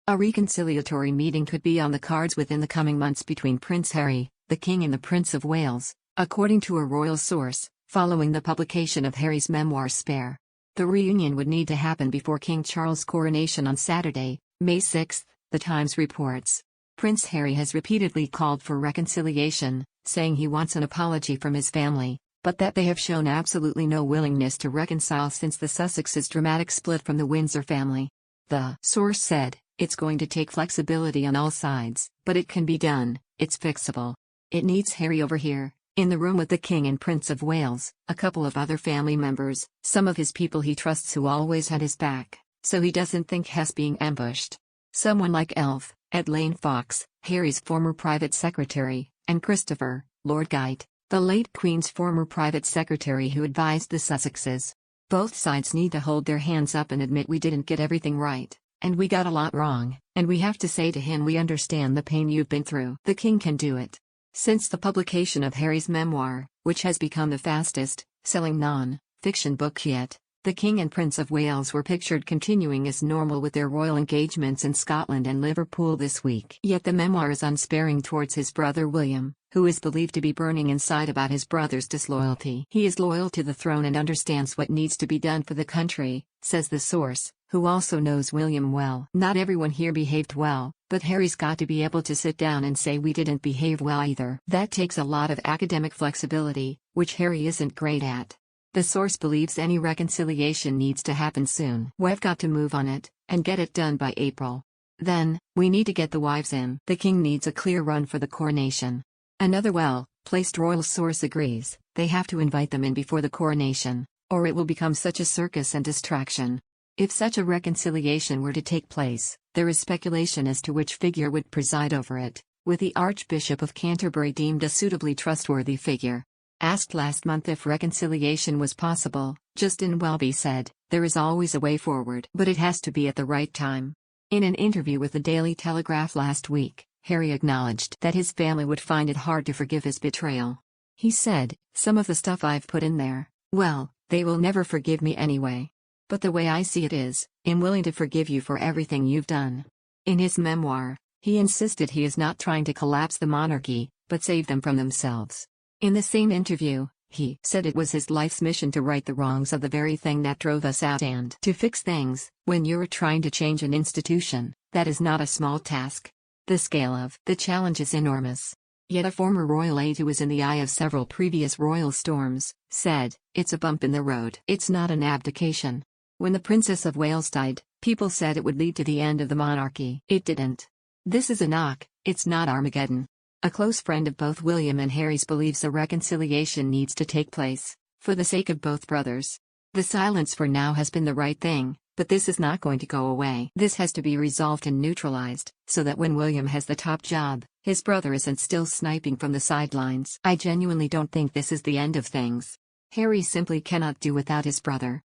A reconciliatory meeting could be on the cards within the coming months between Prince Harry, the King and the Prince of Wales, according to a royal source, following the publication of Harry's memoir Spare. The reunion would need to happen before King Charles' coronation on Saturday, May 6, The Times reports. Prince Harry has repeatedly called for reconciliation, saying he wants an apology from his family, but that they have shown absolutely no willingness to reconcile since the Sussexes' dramatic split from the Windsor family. The source said, "It's going to take flexibility on all sides, but it can be done, it's fixable. It needs Harry over here, in the room with the King and Prince of Wales, a couple of other family members, some of his people he trusts who always had his back, so he doesn't think he's being ambushed. Someone like Elf, Ed Lane Fox, Harry's former private secretary, and Christopher, Lord Guyte, the late Queen's former private secretary who advised the Sussexes. Both sides need to hold their hands up and admit we didn't get everything right. And we got a lot wrong, and we have to say to him we understand the pain you've been through." The King can do it. Since the publication of Harry's memoir, which has become the fastest-selling non-fiction book yet, the King and Prince of Wales were pictured continuing as normal with their royal engagements in Scotland and Liverpool this week. Yet the memoir is unsparing towards his brother William, who is believed to be burning inside about his brother's disloyalty. "He is loyal to the throne and understands what needs to be done for the country," says the source, who also knows William well. "Not everyone here behaved well, but Harry's got to be able to sit down and say we didn't behave well either. That takes a lot of academic flexibility, which Harry isn't great at." The source believes any reconciliation needs to happen soon. "We've got to move on it, and get it done by April. Then, we need to get the wives in." The King needs a clear run for the coronation. Another well-placed royal source agrees, they have to invite them in before the coronation, or it will become such a circus and distraction. If such a reconciliation were to take place, there is speculation as to which figure would preside over it, with the Archbishop of Canterbury deemed a suitably trustworthy figure. Asked last month if reconciliation was possible, Justin Welby said, "There is always a way forward, but it has to be at the right time." In an interview with the Daily Telegraph last week, Harry acknowledged that his family would find it hard to forgive his betrayal. He said, "Some of the stuff I've put in there, well, they will never forgive me anyway. But the way I see it is, I'm willing to forgive you for everything you've done." In his memoir, he insisted he is not trying to collapse the monarchy, but save them from themselves. In the same interview, he said it was his life's mission to right the wrongs of the very thing that drove us out and to fix things. When you're trying to change an institution, that is not a small task. The scale of the challenge is enormous. Yet a former royal aide who was in the eye of several previous royal storms, said, "It's a bump in the road. It's not an abdication." When the Princess of Wales died, people said it would lead to the end of the monarchy. It didn't. This is a knock, it's not Armageddon. A close friend of both William and Harry's believes a reconciliation needs to take place, for the sake of both brothers. The silence for now has been the right thing, but this is not going to go away. This has to be resolved and neutralized, so that when William has the top job, his brother isn't still sniping from the sidelines. "I genuinely don't think this is the end of things. Harry simply cannot do without his brother.